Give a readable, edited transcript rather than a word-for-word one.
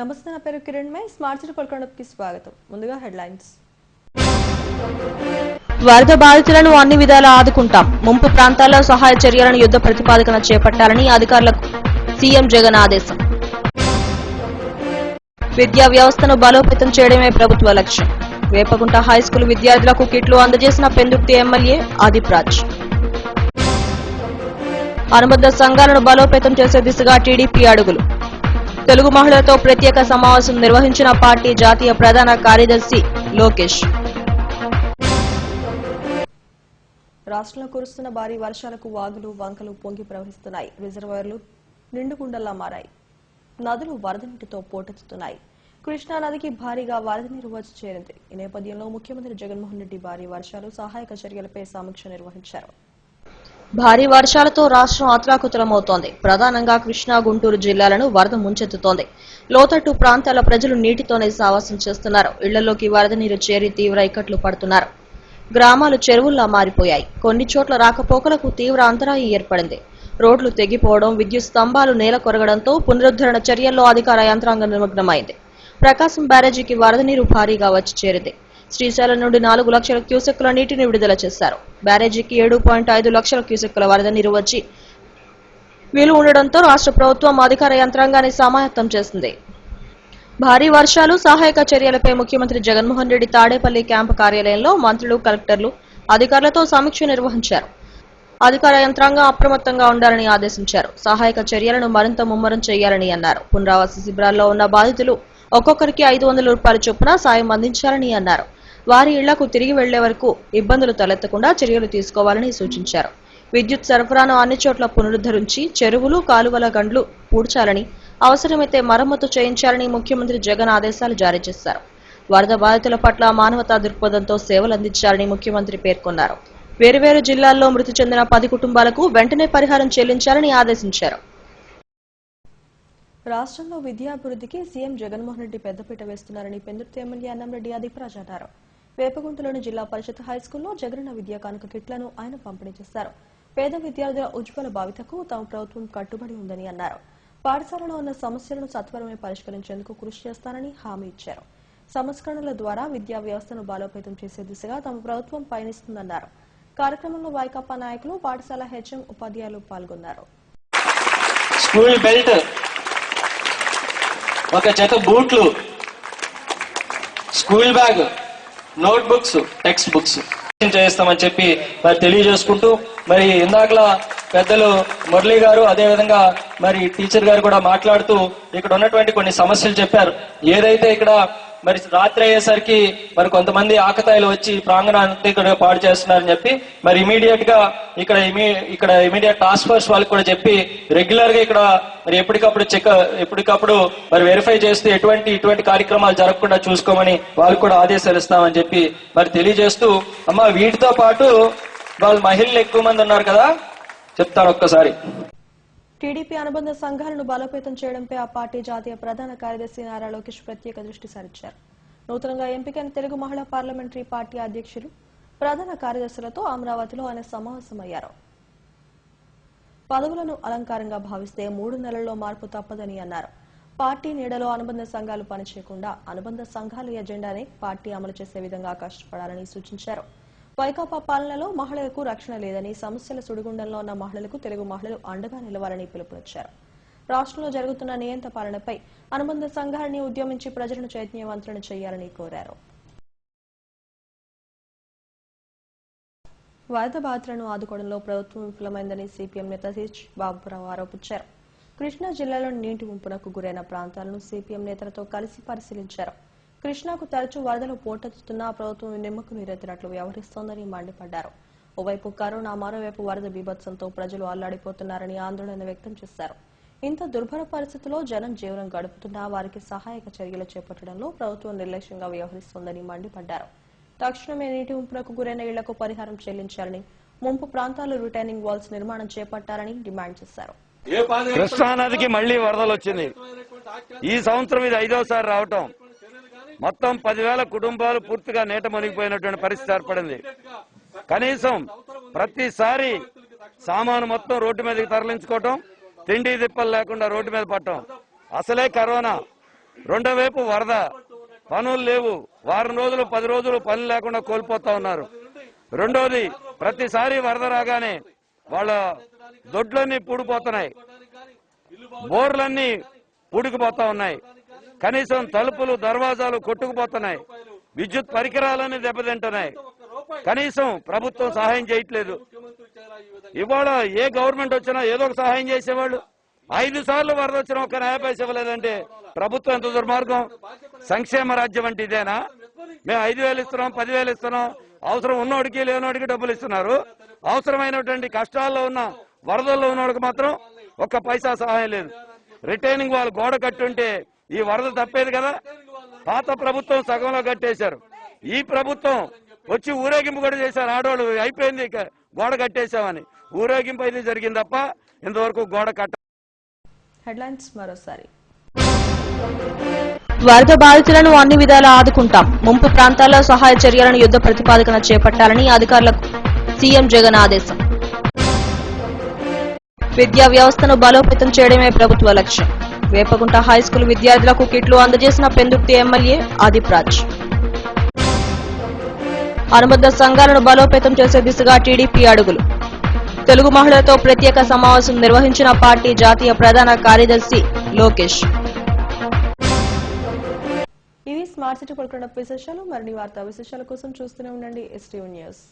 నమస్తే, నా పేరు కిరణ్ మై. స్మార్ట్ సిటీ పల్కడప్కి స్వాగతం. ముందుగా హెడ్లైన్స్. వరద బాధితులను అన్ని విధాలా ఆదుకుంటాం. ముంపు ప్రాంతాల్లో సహాయ చర్యలను యుద్ధ ప్రతిపాదన చేపట్టాలని అధికారులకు సీఎం జగన్ ఆదేశం. విద్యా వ్యవస్థను బలోపేతం చేయడమే ప్రభుత్వ లక్ష్యం. వేపగుంట హైస్కూల్ విద్యార్థులకు కిట్లు అందజేసిన పెందుర్తి ఎమ్మెల్యే ఆదిప్ రాజ్. అనుబంధ సంఘాలను బలోపేతం చేసే దిశగా టీడీపీ అడుగులు. తెలుగు మహిళలతో ప్రత్యేక సమావేశం నిర్వహించిన పార్టీ జాతీయ ప్రధాన కార్యదర్శి లోకేష్. రాష్ట్రంలో కురుస్తున్న భారీ వర్షాలకు వాగులు వంకలు పొంగి ప్రవహిస్తున్నాయి. రిజర్వాయర్లు నిండుకుండల్లా మారాయి. నదులు వరద నీటితో పోటెత్తుతున్నాయి. కృష్ణా నదికి భారీగా వరద నీరు వచ్చి చేరింది. ఈ నేపథ్యంలో ముఖ్యమంత్రి జగన్మోహన్ రెడ్డి భారీ వర్షాలు సహాయక చర్యలపై సమీక్ష నిర్వహించారు. భారీ వర్షాలతో రాష్ట్రం అతలాకుతలమవుతోంది. ప్రధానంగా కృష్ణా, గుంటూరు జిల్లాలను వరద ముంచెత్తుతోంది. లోతట్టు ప్రాంతాల ప్రజలు నీటితోనే సావాసం చేస్తున్నారు. ఇళ్లలోకి వరద నీరు చేరి తీవ్ర ఇక్కట్లు పడుతున్నారు. గ్రామాలు చెరువుల్లా మారిపోయాయి. కొన్ని చోట్ల రాకపోకలకు తీవ్ర అంతరాయం ఏర్పడింది. రోడ్లు తెగిపోవడం, విద్యుత్ స్తంభాలు నేల కొరగడంతో పునరుద్ధరణ చర్యల్లో అధికార యంత్రాంగం నిమగ్నమైంది. ప్రకాశం బ్యారేజీకి వరద నీరు భారీగా వచ్చి చేరింది. శ్రీశైలం నుండి 4 లక్షల క్యూసెక్కుల నీటిని విడుదల చేశారు. బ్యారేజీకి 7.5 లక్షల క్యూసెక్కుల వరద నీరు వచ్చి వీలు ఉండడంతో రాష్ట్ర ప్రభుత్వం అధికార యంత్రాంగాన్ని సమాయత్తం చేసింది. భారీ వర్షాలు, సహాయక చర్యలపై ముఖ్యమంత్రి జగన్మోహన్ రెడ్డి తాడేపల్లి క్యాంపు కార్యాలయంలో మంత్రులు, కలెక్టర్లు, అధికారులతో సమీక్ష నిర్వహించారు. అధికార యంత్రాంగం అప్రమత్తంగా ఉండాలని ఆదేశించారు. సహాయక చర్యలను మరింత ముమ్మరం చేయాలని అన్నారు. పునరావాస శిబిరాల్లో ఉన్న బాధితులు ఒక్కొక్కరికి 500 రూపాయల చొప్పున సాయం అందించాలని అన్నారు. వారి ఇళ్లకు తిరిగి వెళ్లే వరకు ఇబ్బందులు తలెత్తకుండా చర్యలు తీసుకోవాలని సూచించారు. విద్యుత్ సరఫరాను అన్ని చోట్ల పునరుద్ధరించి చెరువులు, కాలువల గండ్లు పూడ్చాలని, అవసరమైతే మరమ్మతు చేయించాలని ముఖ్యమంత్రి జగన్ ఆదేశాలు జారీ చేశారు. వరద బాధితుల పట్ల మానవతా దృక్పథంతో సేవలు అందించాలని ముఖ్యమంత్రి పేర్కొన్నారు. వేరువేరు జిల్లాల్లో మృతి చెందిన 10 కుటుంబాలకు వెంటనే పరిహారం చెల్లించాలని ఆదేశించారు. రాష్ట్రంలో విద్యాభివృద్ధికి సీఎం జగన్మోహన్ రెడ్డి పెద్దపీట వేస్తున్నారని పెందుర్తి ఎమ్మెల్యే అన్నంరెడ్డి ఆదిప్ రాజ్ అన్నారు. వేపగుంటలోని జిల్లా పరిషత్ హైస్కూల్లో జగనన్న విద్యా కానుక కిట్లను ఆయన పంపిణీ చేశారు. పేద విద్యార్థుల ఉజ్వల భవితకు తమ ప్రభుత్వం కట్టుబడి ఉందని అన్నారు. పాఠశాలలో ఉన్న సమస్యలను సత్వరమే పరిష్కరించేందుకు కృషి చేస్తానని హామీ ఇచ్చారు. సంస్కరణల ద్వారా విద్యా వ్యవస్థను బలోపేతం చేసే దిశగా తమ ప్రభుత్వం పయనిస్తుందన్నారు. కార్యక్రమంలో వైకాపా నాయకులు, పాఠశాల హెచ్ఎం, ఉపాధ్యాయులు పాల్గొన్నారు. స్కూల్ బెల్ట్, ఒక జత బూట్లు, school bag, note books, text books చేస్తామని చెప్పి మరి తెలియజేసుకుంటూ, మరి ఇందాకలా పెద్దలు మురళి గారు, అదేవిధంగా మరి టీచర్ గారు కూడా మాట్లాడుతూ ఇక్కడ ఉన్నటువంటి కొన్ని సమస్యలు చెప్పారు. ఏదైతే ఇక్కడ మరి రాత్రి అయ్యేసరికి మరి కొంతమంది ఆకతాయిలు వచ్చి ప్రాంగణాన్ని ఇక్కడ పాడు చేస్తున్నారని చెప్పి మరి ఇమీడియట్ గా ఇక్కడ ఇమీడియట్ టాస్క్ ఫోర్స్ వాళ్ళకి కూడా చెప్పి రెగ్యులర్ గా ఇక్కడ మరి ఎప్పటికప్పుడు మరి వెరిఫై చేస్తూ ఇటువంటి కార్యక్రమాలు జరగకుండా చూసుకోమని వాళ్ళు కూడా ఆదేశాలు ఇస్తామని చెప్పి మరి తెలియజేస్తూ, అమ్మ వీటితో పాటు వాళ్ళు మహిళలు ఎక్కువ మంది ఉన్నారు కదా, చెప్తాను ఒక్కసారి. టీడీపీ అనుబంధ సంఘాలను బలోపేతం చేయడంపై ఆ పార్టీ జాతీయ ప్రధాన కార్యదర్శి నారా లోకేష్ ప్రత్యేక దృష్టి సారించారు. నూతనంగా ఎంపికైన తెలుగు మహిళా పార్లమెంటరీ పార్టీ అధ్యక్షులు, ప్రధాన కార్యదర్శులతో అమరావతిలో ఆయన సమావేశమయ్యారు. పదవులను అలంకారంగా భావిస్తే 3 నెలల్లో మార్పు తప్పదని అన్నారు. పార్టీ నీడలో అనుబంధ సంఘాలు పనిచేయకుండా అనుబంధ సంఘాల ఎజెండానే పార్టీ అమలు చేసే విధంగా కష్టపడాలని సూచించారు. వైకాపా పాలనలో మహిళలకు రక్షణ లేదని, సమస్యల సుడిగుండంలో ఉన్న మహిళలకు తెలుగు మహిళలు అండగా నిలవాలని పిలుపునిచ్చారు. రాష్ట్రంలో జరుగుతున్న నియంత పాలనపై అనుబంధ సంఘాలని ఉద్యమించి ప్రజలను చైతన్యవంతులను చేయాలని కోరారు. వరద బాధితులను ఆదుకోవడంలో ప్రభుత్వం విఫలమైందని సిపిఎం నేత హెచ్ బాబురావు ఆరోపించారు. కృష్ణా జిల్లాలో నీటి ముంపునకు గురైన ప్రాంతాలను సిపిఎం నేతలతో కలిసి పరిశీలించారు. కృష్ణాకు తరచూ వరదలు పోటెత్తుతున్నా ప్రభుత్వం నిమ్మకు నీరెత్తినట్లు వ్యవహరిస్తోందని మండిపడ్డారు. ఓవైపు కరోనా, మరోవైపు వరద బీభత్సంతో ప్రజలు అల్లాడిపోతున్నారని ఆందోళన వ్యక్తం చేశారు. ఇంత దుర్భర పరిస్థితుల్లో జనం జీవనం గడుపుతున్నా వారికి సహాయక చర్యలు చేపట్టడంలో ప్రభుత్వం నిర్లక్ష్యంగా వ్యవహరిస్తోందని మండిపడ్డారు. తక్షణమే నీటి ముంపునకు గురైన ఇళ్లకు పరిహారం చెల్లించాలని, ముంపు ప్రాంతాల్లో రిటైనింగ్ వాల్స్ నిర్మాణం చేపట్టాలని డిమాండ్ చేశారు. కృష్ణానదికి మళ్లీ వరదలు వచ్చింది. ఈ సంవత్సరం ఇది 5వసారి రావటం. మొత్తం 10,000 కుటుంబాలు పూర్తిగా నీట మునిగిపోయినటువంటి పరిస్థితి ఏర్పడింది. కనీసం ప్రతిసారి సామాను మొత్తం రోడ్డు మీదకి తరలించుకోవటం, తిండి దిప్పలు లేకుండా రోడ్డు మీద పడటం. అసలే కరోనా, రెండో వైపు వరద, పనులు లేవు, వారం రోజులు 10 రోజులు పనులు లేకుండా కోల్పోతా ఉన్నారు. రెండోది, ప్రతిసారి వరద రాగానే వాళ్ళ దొడ్లన్నీ పూడిపోతున్నాయి, బోర్లన్నీ పూడికిపోతా ఉన్నాయి, కనీసం తలుపులు దర్వాజాలు కొట్టుకుపోతున్నాయి, విద్యుత్ పరికరాలన్నీ దెబ్బతింటున్నాయి. కనీసం ప్రభుత్వం సహాయం చేయట్లేదు. ఇవాళ ఏ గవర్నమెంట్ వచ్చినా ఏదో ఒక సహాయం చేసేవాళ్ళు. 5 సార్లు వరద వచ్చినా ఒక్క న్యాయ పైస ఇవ్వలేదంటే ప్రభుత్వం ఎంత దుర్మార్గం. సంక్షేమ రాజ్యం అంటే ఇదేనా? మేము 5,000 ఇస్తున్నాం, 10,000 ఇస్తున్నాం, అవసరం ఉన్నోడికి లేనోడికి డబ్బులు ఇస్తున్నారు. అవసరమైనటువంటి కష్టాల్లో ఉన్న వరదల్లో ఉన్నోడికి మాత్రం ఒక్క పైసా సహాయం లేదు. రిటైనింగ్ వాళ్ళు గోడ కట్టుంటే ఈ వరద తప్పేది కదా. పాత ప్రభుత్వం సగంలో కట్టేశారు. ఈ ప్రభుత్వం వచ్చి ఊరేగింపు కూడా చేశారు. ఆడవాళ్ళు అయిపోయింది గోడ కట్టేశామని ఊరేగింపు అయితే జరిగింది తప్ప ఇంతవరకు గోడ కట్ట. హెడ్లైన్స్ మరోసారి. వరద బాధితులను అన్ని విధాలా ఆదుకుంటాం. ముంపు ప్రాంతాల్లో సహాయ చర్యలను యుద్ధ ప్రతిపాదన చేపట్టాలని అధికారులకు సీఎం జగన్ ఆదేశం. విద్యా వ్యవస్థను బలోపేతం చేయడమే ప్రభుత్వ లక్ష్యం. వేపగుంట హైస్కూల్ విద్యార్థులకు కిట్లు అందజేసిన పెందుర్తి ఎమ్మెల్యే ఆదిప్ రాజ్. అనుబంధ సంఘాలను బలోపేతం చేసే దిశగా టీడీపీ అడుగులు. తెలుగు మహిళలతో ప్రత్యేక సమావేశం నిర్వహించిన పార్టీ జాతీయ ప్రధాన కార్యదర్శి లోకేష్. ఇవి స్మార్ట్ సిటీ పడుకున్న విశేషాలు. మరిన్ని వార్తా విశేషాల కోసం చూస్తూనే ఉండండి STV న్యూస్.